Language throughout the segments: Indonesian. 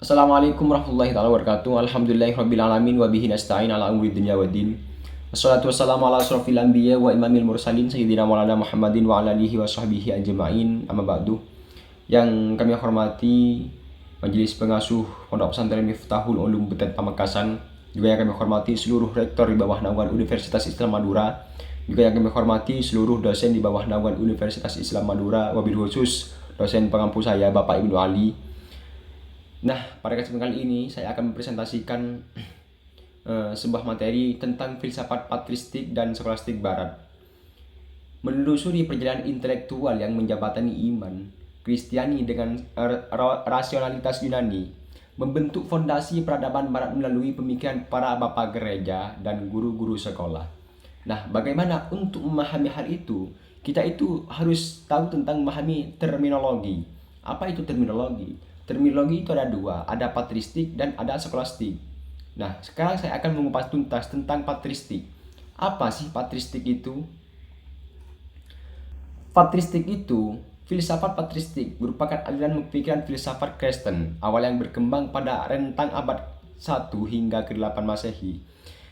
Assalamualaikum warahmatullahi taala wabarakatuh. Alhamdulillahirabbil alamin wa bihi nasta'in ala umuri dunya waddin. Wassalatu wassalamu ala asrofil anbiya wa imamil mursalin sayyidina maulana Muhammadin wa ala alihi wa sahbihi ajma'in. Amma ba'du. Yang kami hormati Majelis Pengasuh Pondok Pesantren Miftahul Ulum Butet Pamekasan, juga yang kami hormati seluruh rektor di bawah naungan Universitas Islam Madura, juga yang kami hormati seluruh dosen di bawah naungan Universitas Islam Madura, wabil khusus dosen pengampu saya Bapak Ibnu Ali. Nah, pada kesempatan kali ini saya akan mempresentasikan sebuah materi tentang filsafat patristik dan skolastik barat. Menelusuri perjalanan intelektual yang menjembatani iman Kristiani dengan rasionalitas Yunani, membentuk fondasi peradaban barat melalui pemikiran para bapak gereja dan guru-guru sekolah. Nah, bagaimana untuk memahami hal itu? Kita itu harus tahu tentang memahami terminologi. Apa itu terminologi? Terminologi itu ada dua, ada patristik dan ada skolastik. Nah, sekarang saya akan mengupas tuntas tentang patristik. Apa sih patristik itu? Patristik itu, filsafat patristik merupakan aliran pemikiran filsafat Kristen awal yang berkembang pada rentang abad 1 hingga ke-8 Masehi.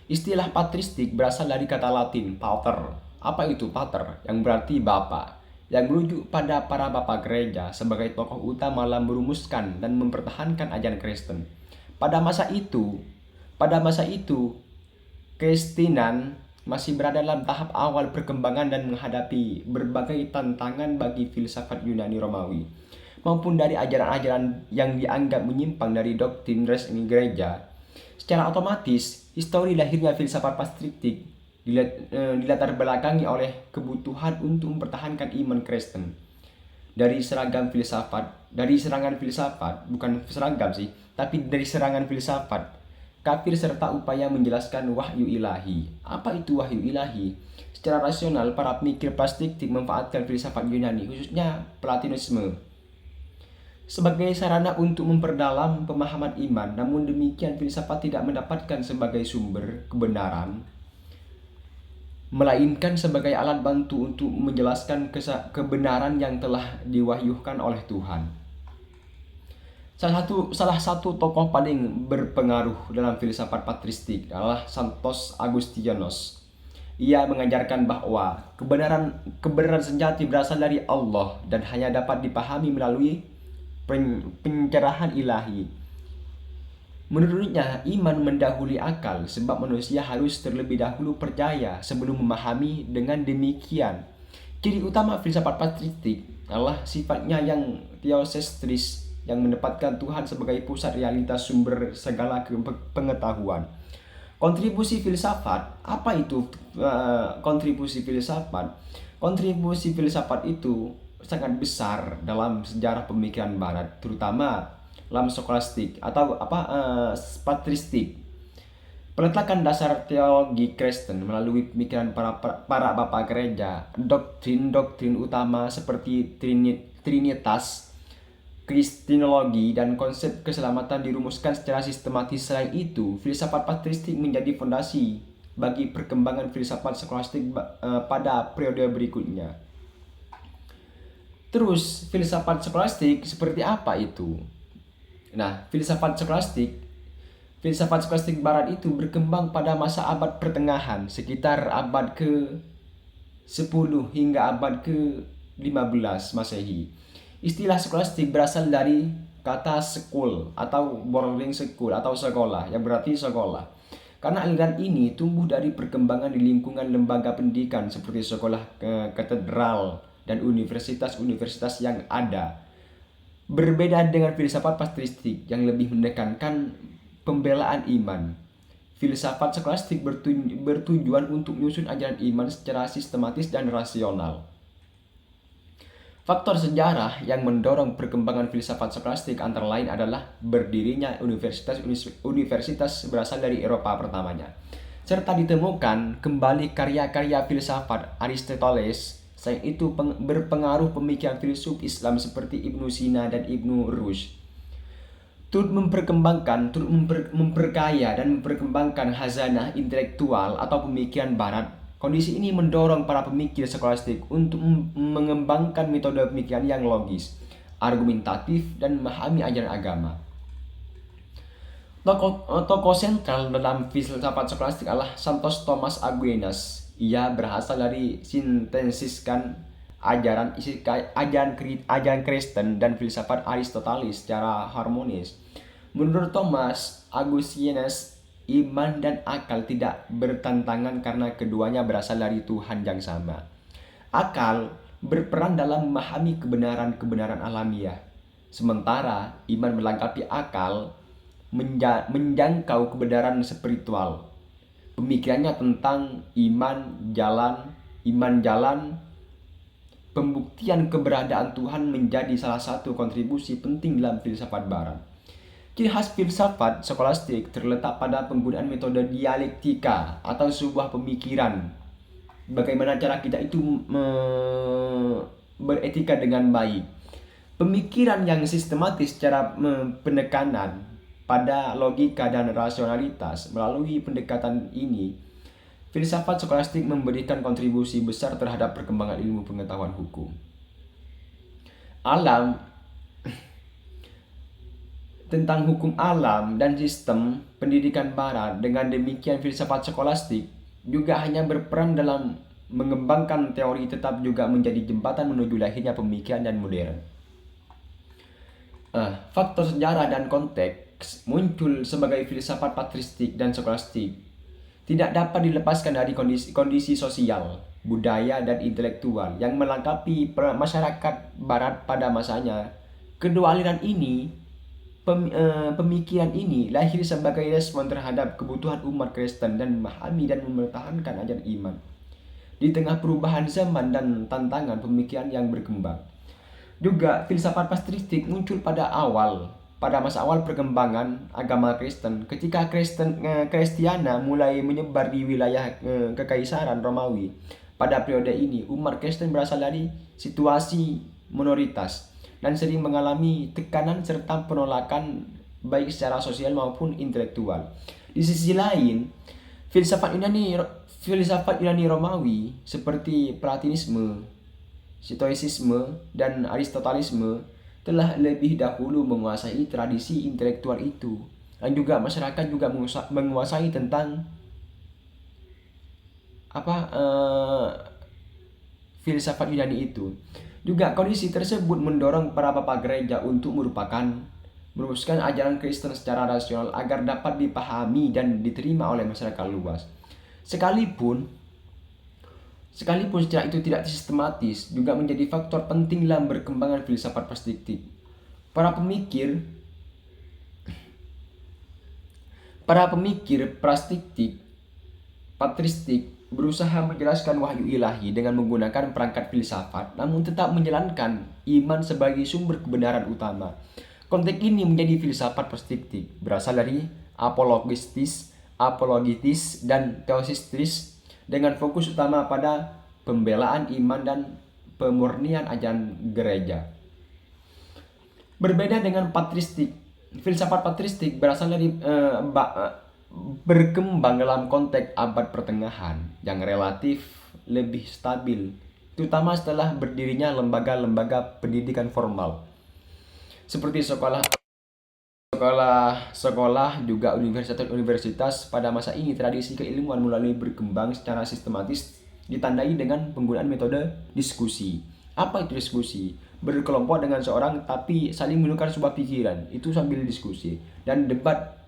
Istilah patristik berasal dari kata Latin pater. Apa itu pater? Yang berarti bapak, yang merujuk pada para bapak gereja sebagai tokoh utama dalam merumuskan dan mempertahankan ajaran Kristen. Pada masa itu, Kristenan masih berada dalam tahap awal perkembangan dan menghadapi berbagai tantangan bagi filsafat Yunani Romawi, maupun dari ajaran-ajaran yang dianggap menyimpang dari doktrin resmi gereja. Secara otomatis, histori lahirnya filsafat patristik dilatar belakangi oleh kebutuhan untuk mempertahankan iman Kristen dari serangan filsafat, bukan seragam sih, tapi dari serangan filsafat kafir serta upaya menjelaskan wahyu ilahi. Apa itu wahyu ilahi? Secara rasional, para pemikir patristik memanfaatkan filsafat Yunani, khususnya Platonisme, sebagai sarana untuk memperdalam pemahaman iman. Namun demikian, filsafat tidak mendapatkan sebagai sumber kebenaran, melainkan sebagai alat bantu untuk menjelaskan kebenaran yang telah diwahyukan oleh Tuhan. Salah satu tokoh paling berpengaruh dalam filsafat patristik adalah Santos Agustinianus. Ia mengajarkan bahwa kebenaran sejati berasal dari Allah dan hanya dapat dipahami melalui pencerahan ilahi. Menurutnya, iman mendahului akal sebab manusia harus terlebih dahulu percaya sebelum memahami. Dengan demikian, ciri utama filsafat patristik adalah sifatnya yang theosentris, yang menempatkan Tuhan sebagai pusat realitas sumber segala pengetahuan. Kontribusi filsafat, apa itu kontribusi filsafat? Kontribusi filsafat itu sangat besar dalam sejarah pemikiran barat, terutama dalam skolastik atau patristik. Peletakan dasar teologi Kristen melalui pemikiran para bapak gereja, doktrin-doktrin utama seperti Trinitas, Kristinologi, dan konsep keselamatan dirumuskan secara sistematis. Selain itu, filsafat patristik menjadi fondasi bagi perkembangan filsafat skolastik pada periode berikutnya. Terus, filsafat skolastik seperti apa itu? Nah, filsafat skolastik barat itu berkembang pada masa abad pertengahan, sekitar abad ke-10 hingga abad ke-15 Masehi. Istilah skolastik berasal dari kata school atau boarding school atau sekolah, yang berarti sekolah. Karena aliran ini tumbuh dari perkembangan di lingkungan lembaga pendidikan seperti sekolah katedral dan universitas-universitas yang ada. Berbeda dengan filsafat patristik yang lebih menekankan pembelaan iman, filsafat skolastik bertujuan untuk menyusun ajaran iman secara sistematis dan rasional. Faktor sejarah yang mendorong perkembangan filsafat skolastik antara lain adalah berdirinya universitas berasal dari Eropa pertamanya, serta ditemukan kembali karya-karya filsafat Aristoteles. Selain itu, berpengaruh pemikiran filsuf Islam seperti Ibnu Sina dan Ibnu Rushd turut memperkaya dan memperkembangkan khazanah intelektual atau pemikiran barat. Kondisi ini mendorong para pemikir skolastik untuk mengembangkan metode pemikiran yang logis, argumentatif, dan memahami ajaran agama. Tokoh sentral dalam filsafat skolastik adalah Santos Thomas Aquinas. Ia berasal dari sintesiskan ajaran Kristen dan filsafat Aristoteles secara harmonis. Menurut Thomas Aquinas, iman dan akal tidak bertentangan karena keduanya berasal dari Tuhan yang sama. Akal berperan dalam memahami kebenaran-kebenaran alamiah, sementara iman melengkapi akal menjangkau kebenaran spiritual. Pemikirannya tentang iman jalan, pembuktian keberadaan Tuhan menjadi salah satu kontribusi penting dalam filsafat barat. Ciri khas filsafat skolastik terletak pada penggunaan metode dialektika atau sebuah pemikiran. Bagaimana cara kita itu beretika dengan baik. Pemikiran yang sistematis secara penekanan pada logika dan rasionalitas. Melalui pendekatan ini, filsafat skolastik memberikan kontribusi besar terhadap perkembangan ilmu pengetahuan hukum. Tentang hukum alam dan sistem pendidikan barat. Dengan demikian, filsafat skolastik juga hanya berperan dalam mengembangkan teori, tetap juga menjadi jembatan menuju lahirnya pemikiran dan modern. Faktor sejarah dan konteks muncul sebagai filsafat patristik dan skolastik tidak dapat dilepaskan dari kondisi sosial, budaya, dan intelektual yang melengkapi masyarakat barat pada masanya. Kedua aliran ini, pemikiran ini lahir sebagai respon terhadap kebutuhan umat Kristen dan memahami dan mempertahankan ajaran iman di tengah perubahan zaman dan tantangan pemikiran yang berkembang. Juga filsafat patristik muncul pada masa awal perkembangan agama Kristen, ketika Kristiana mulai menyebar di wilayah Kekaisaran Romawi. Pada periode ini, umat Kristen berasal dari situasi minoritas dan sering mengalami tekanan serta penolakan baik secara sosial maupun intelektual. Di sisi lain, filsafat Yunani Romawi seperti Platonisme, Stoicisme, dan Aristotelisme telah lebih dahulu menguasai tradisi intelektual itu, dan juga masyarakat juga menguasai tentang filsafat Yunani itu. Juga kondisi tersebut mendorong para bapak gereja untuk merumuskan ajaran Kristen secara rasional agar dapat dipahami dan diterima oleh masyarakat luas. Sekalipun secara itu tidak sistematis, juga menjadi faktor penting dalam berkembangnya filsafat patristik. Para pemikir patristik berusaha menjelaskan wahyu ilahi dengan menggunakan perangkat filsafat, namun tetap menjalankan iman sebagai sumber kebenaran utama. Konteks ini menjadi filsafat patristik berasal dari apologetis, dan teosistris, dengan fokus utama pada pembelaan iman dan pemurnian ajaran gereja. Berbeda dengan patristik, filsafat patristik berasal dari berkembang dalam konteks abad pertengahan yang relatif lebih stabil, terutama setelah berdirinya lembaga-lembaga pendidikan formal seperti sekolah juga universitas. Pada masa ini, tradisi keilmuan mulai berkembang secara sistematis, ditandai dengan penggunaan metode diskusi. Apa itu diskusi? Berkelompok dengan seorang tapi saling menukar sebuah pikiran, itu sambil diskusi, dan debat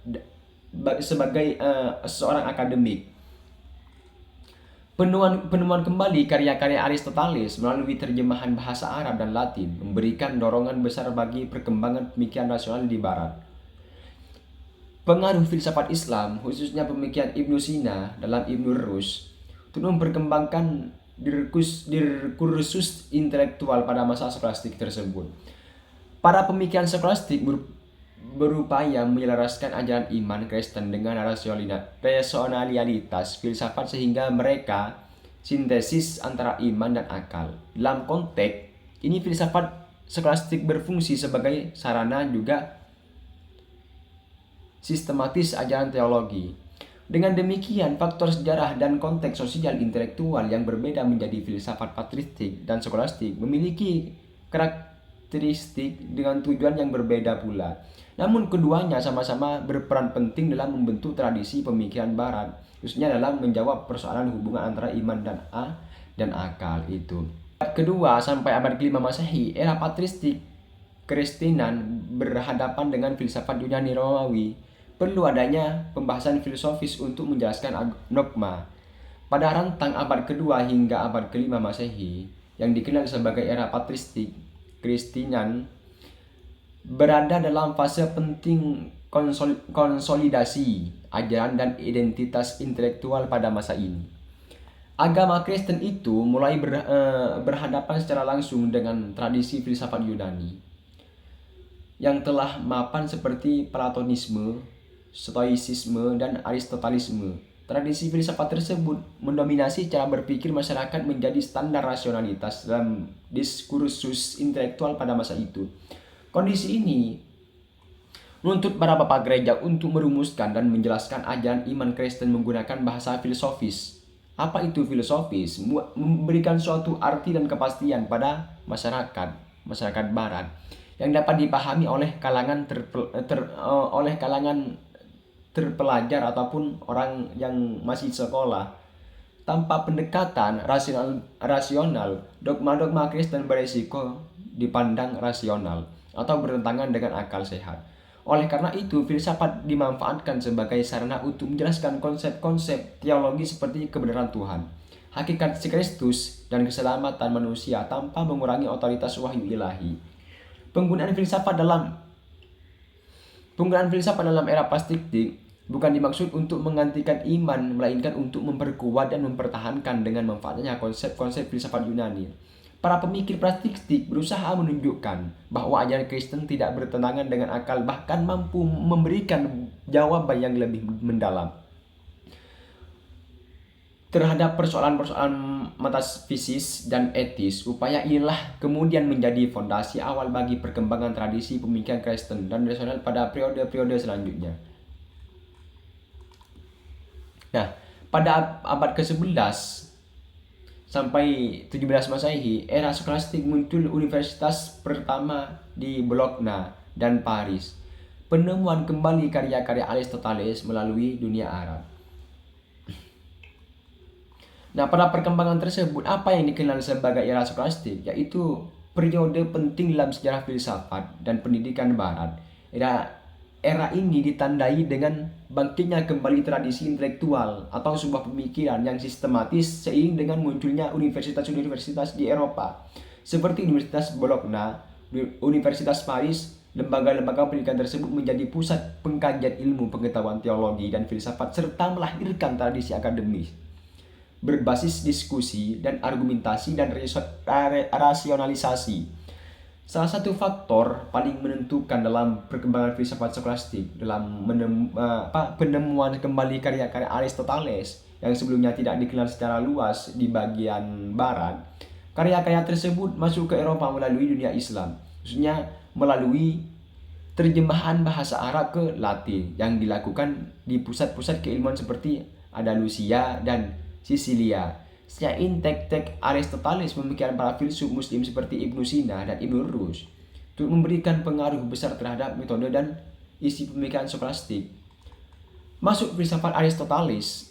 sebagai seorang akademik. Penemuan kembali karya-karya Aristoteles melalui terjemahan bahasa Arab dan Latin memberikan dorongan besar bagi perkembangan pemikiran rasional di Barat. Pengaruh filsafat Islam, khususnya pemikiran Ibnu Sina dalam Ibnu Rushd, turut memperkembangkan diskursus intelektual pada masa skolastik tersebut. Para pemikiran skolastik berupaya menyelaraskan ajaran iman Kristen dengan rasionalitas filsafat sehingga mereka sintesis antara iman dan akal. Dalam konteks ini, filsafat skolastik berfungsi sebagai sarana juga sistematis ajaran teologi. Dengan demikian, faktor sejarah dan konteks sosial intelektual yang berbeda menjadi filsafat patristik dan skolastik memiliki karakteristik dengan tujuan yang berbeda pula. Namun keduanya sama-sama berperan penting dalam membentuk tradisi pemikiran Barat, khususnya dalam menjawab persoalan hubungan antara iman dan akal itu. Abad kedua sampai abad kelima Masehi, era patristik Kristenan berhadapan dengan filsafat Yunani Romawi. Perlu adanya pembahasan filosofis untuk menjelaskan dogma. Pada rentang abad kedua hingga abad kelima Masehi, yang dikenal sebagai era patristik Kristenan berada dalam fase penting konsolidasi ajaran dan identitas intelektual pada masa ini. Agama Kristen itu mulai berhadapan secara langsung dengan tradisi filsafat Yunani yang telah mapan seperti Platonisme, Stoicisme, dan Aristotelisme. Tradisi filsafat tersebut mendominasi cara berpikir masyarakat menjadi standar rasionalitas dalam diskursus intelektual pada masa itu. Kondisi ini menuntut para bapak gereja untuk merumuskan dan menjelaskan ajaran iman Kristen menggunakan bahasa filosofis. Apa itu filosofis? Memberikan suatu arti dan kepastian pada masyarakat Barat yang dapat dipahami oleh kalangan terpelajar ataupun orang yang masih sekolah. Tanpa pendekatan rasional, dogma-dogma Kristen beresiko dipandang rasional atau bertentangan dengan akal sehat. Oleh karena itu, filsafat dimanfaatkan sebagai sarana untuk menjelaskan konsep-konsep teologi seperti kebenaran Tuhan, hakikat si Kristus, dan keselamatan manusia tanpa mengurangi otoritas wahyu ilahi. Penggunaan filsafat dalam era pastiktik bukan dimaksud untuk menggantikan iman, melainkan untuk memperkuat dan mempertahankan dengan manfaatnya konsep-konsep filsafat Yunani. Para pemikir pastiktik berusaha menunjukkan bahwa ajaran Kristen tidak bertentangan dengan akal, bahkan mampu memberikan jawaban yang lebih mendalam terhadap persoalan-persoalan metafisis dan etis. Upaya inilah kemudian menjadi fondasi awal bagi perkembangan tradisi pemikiran Kristen dan rasional pada periode-periode selanjutnya. Nah, pada abad ke-11 sampai 17 Masehi, era skolastik muncul universitas pertama di Bologna dan Paris. Penemuan kembali karya-karya Aristoteles melalui dunia Arab. Nah, pada perkembangan tersebut, apa yang dikenal sebagai era skolastik, yaitu periode penting dalam sejarah filsafat dan pendidikan Barat. Era ini ditandai dengan bangkitnya kembali tradisi intelektual atau sebuah pemikiran yang sistematis seiring dengan munculnya universitas-universitas di Eropa, seperti Universitas Bologna, Universitas Paris. Lembaga-lembaga pendidikan tersebut menjadi pusat pengkajian ilmu pengetahuan teologi dan filsafat serta melahirkan tradisi akademis berbasis diskusi dan argumentasi dan rasionalisasi. Salah satu faktor paling menentukan dalam perkembangan filsafat skolastik dalam penemuan kembali karya-karya Aristoteles yang sebelumnya tidak dikenal secara luas di bagian barat. Karya-karya tersebut masuk ke Eropa melalui dunia Islam, khususnya melalui terjemahan bahasa Arab ke Latin yang dilakukan di pusat-pusat keilmuan seperti Andalusia dan Sisilia. Selain tek-tek Aristoteles, pemikiran para filsuf muslim seperti Ibnu Sina dan Ibnu Rushd turut memberikan pengaruh besar terhadap metode dan isi pemikiran skolastik. Masuk filsafat Aristoteles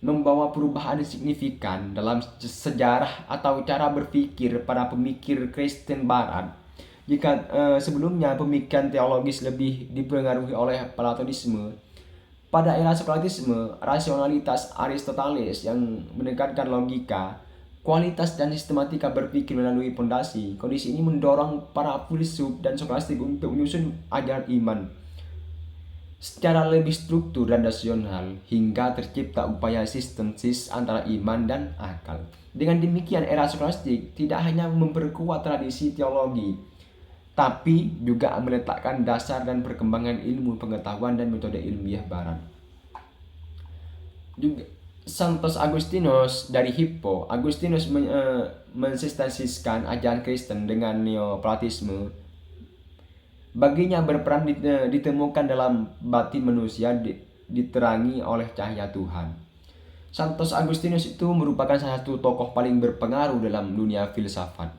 membawa perubahan signifikan dalam sejarah atau cara berpikir para pemikir Kristen Barat. Jika sebelumnya pemikiran teologis lebih dipengaruhi oleh Platonisme, pada era skolatisme, rasionalitas Aristoteles yang menekankan logika, kualitas dan sistematika berpikir melalui pondasi. Kondisi ini mendorong para filsuf dan skolastik untuk menyusun ajaran iman secara lebih struktur dan rasional hingga tercipta upaya sintesis antara iman dan akal. Dengan demikian, era skolastik tidak hanya memperkuat tradisi teologi, tapi juga meletakkan dasar dan perkembangan ilmu pengetahuan dan metode ilmiah Barat. Juga Santos Agustinus dari Hippo, Agustinus mensistemsiskan ajaran Kristen dengan Neoplatisme. Baginya berperan ditemukan dalam batin manusia diterangi oleh cahaya Tuhan. Santos Agustinus itu merupakan salah satu tokoh paling berpengaruh dalam dunia filsafat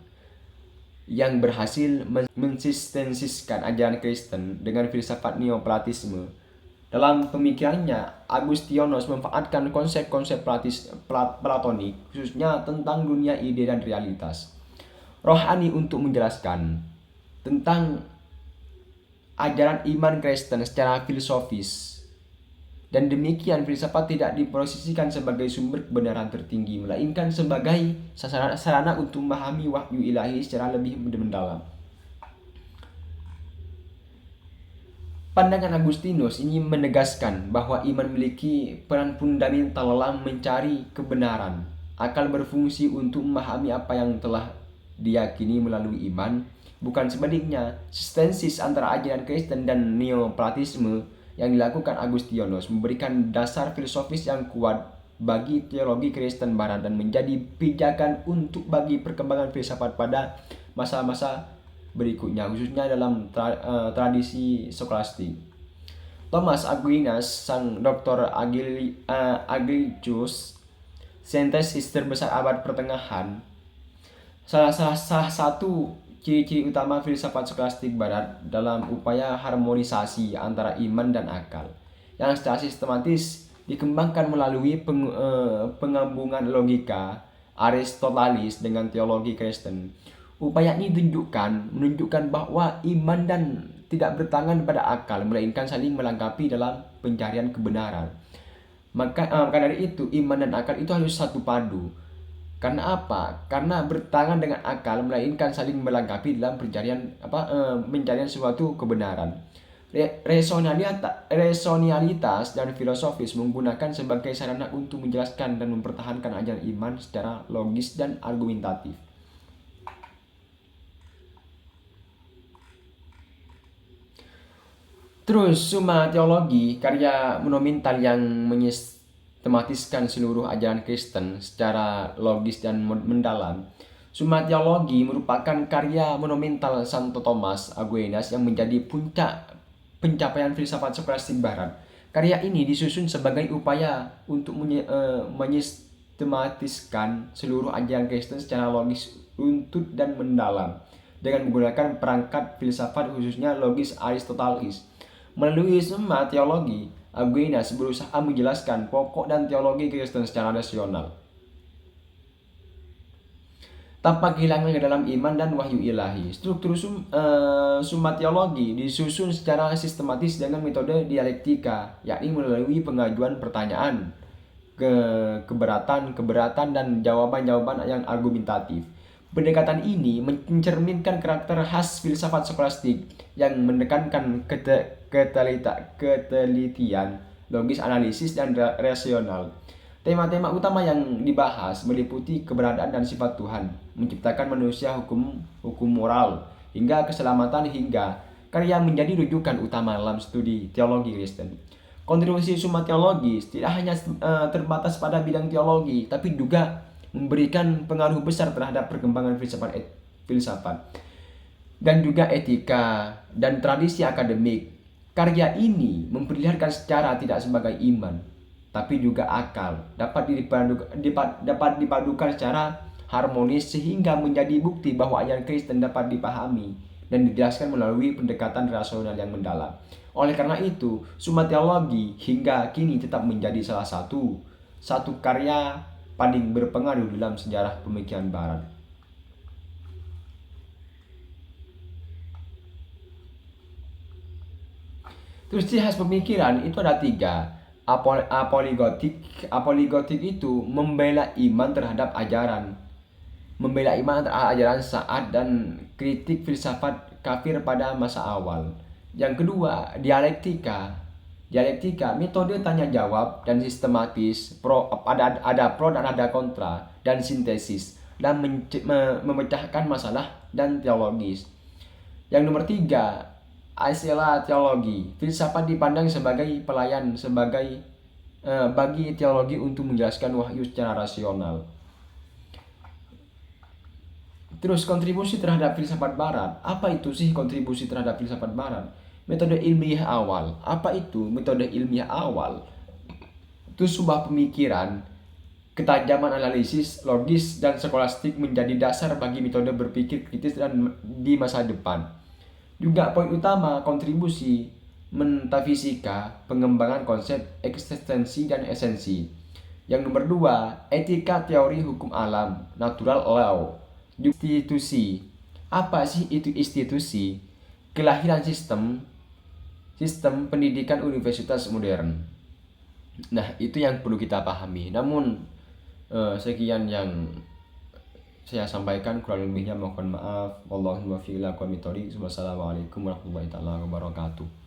yang berhasil mensistensiskan ajaran Kristen dengan filsafat neoplatisme. Dalam pemikirannya, Agustinus memanfaatkan konsep-konsep platonik, khususnya tentang dunia ide dan realitas rohani untuk menjelaskan tentang ajaran iman Kristen secara filosofis. Dan demikian filsafat tidak diposisikan sebagai sumber kebenaran tertinggi, melainkan sebagai sarana untuk memahami wahyu ilahi secara lebih mendalam. Pandangan Agustinus ini menegaskan bahwa iman memiliki peran fundamental dalam mencari kebenaran. Akal berfungsi untuk memahami apa yang telah diyakini melalui iman, bukan sebaliknya. Sistensis antara ajaran Kristen dan neoplatisme yang dilakukan Agustinus memberikan dasar filosofis yang kuat bagi teologi Kristen Barat dan menjadi pijakan untuk bagi perkembangan filsafat pada masa-masa berikutnya, khususnya dalam tradisi skolastik. Thomas Aquinas, sang doktor Agricius, sintesis terbesar abad pertengahan, salah satu ciri-ciri utama filsafat skolastik Barat dalam upaya harmonisasi antara iman dan akal, yang secara sistematis dikembangkan melalui penggabungan logika Aristotelis dengan teologi Kristen. Upaya ini menunjukkan bahwa iman dan tidak bertangan pada akal, melainkan saling melengkapi dalam pencarian kebenaran. Maka dari itu iman dan akal itu harus satu padu. Karena apa? Karena bertangan dengan akal, melainkan saling melengkapi dalam pencarian suatu kebenaran. Resonialitas dan filosofis menggunakan sebagai sarana untuk menjelaskan dan mempertahankan ajaran iman secara logis dan argumentatif. Terus Summa Theology, karya monumental yang menyistematiskan seluruh ajaran Kristen secara logis dan mendalam. Summa Theology merupakan karya monumental Santo Thomas Aquinas yang menjadi puncak pencapaian filsafat skolastik Barat. Karya ini disusun sebagai upaya untuk menyistematiskan seluruh ajaran Kristen secara logis, runtut dan mendalam dengan menggunakan perangkat filsafat khususnya logis Aristotelis. Melalui Summa Theology, Aquinas berusaha menjelaskan pokok dan teologi Kristen secara rasional, tanpa kehilangan ke dalam iman dan wahyu ilahi. Struktur Summa Theology disusun secara sistematis dengan metode dialektika, yakni melalui pengajuan pertanyaan, keberatan, dan jawaban-jawaban yang argumentatif. Pendekatan ini mencerminkan karakter khas filsafat skolastik yang menekankan ketelitian, logis analisis, dan rasional. Tema-tema utama yang dibahas meliputi keberadaan dan sifat Tuhan, menciptakan manusia, hukum moral, hingga keselamatan, hingga karya menjadi rujukan utama dalam studi teologi Kristen. Kontribusi Summa Theology tidak hanya terbatas pada bidang teologi, tapi juga memberikan pengaruh besar terhadap perkembangan filsafat dan juga etika dan tradisi akademik. Karya ini memperlihatkan secara tidak sebagai iman, tapi juga akal dapat dipadukan secara harmonis sehingga menjadi bukti bahwa ajaran Kristen dapat dipahami dan dijelaskan melalui pendekatan rasional yang mendalam. Oleh karena itu, Summa Theology hingga kini tetap menjadi salah satu karya paling berpengaruh dalam sejarah pemikiran Barat. Terus ciri khas pemikiran itu ada 3. Apoligotik itu membela iman terhadap ajaran saat dan kritik filsafat kafir pada masa awal. Yang kedua, dialektika, metode tanya jawab dan sistematis, ada pro dan ada kontra, dan sintesis dan memecahkan masalah dan teologis. Yang nomor 3, Aisela teologi, filsafat dipandang sebagai pelayan bagi teologi untuk menjelaskan wahyu secara rasional. Terus kontribusi terhadap filsafat Barat. Apa itu sih kontribusi terhadap filsafat Barat? Metode ilmiah awal. Apa itu metode ilmiah awal? Itu sebuah pemikiran Ketajaman analisis, logis, dan skolastik menjadi dasar bagi metode berpikir kritis dan di masa depan. Juga poin utama kontribusi metafisika, pengembangan konsep eksistensi dan esensi. Yang nomor 2, etika teori hukum alam, natural law. Institusi. Apa sih itu institusi? Kelahiran sistem pendidikan universitas modern. Nah, itu yang perlu kita pahami. Namun sekian yang saya sampaikan, kurang lebihnya mohon maaf. Wallahul muwaffiq ila aqwamit thoriq. Wassalamualaikum warahmatullahi wabarakatuh.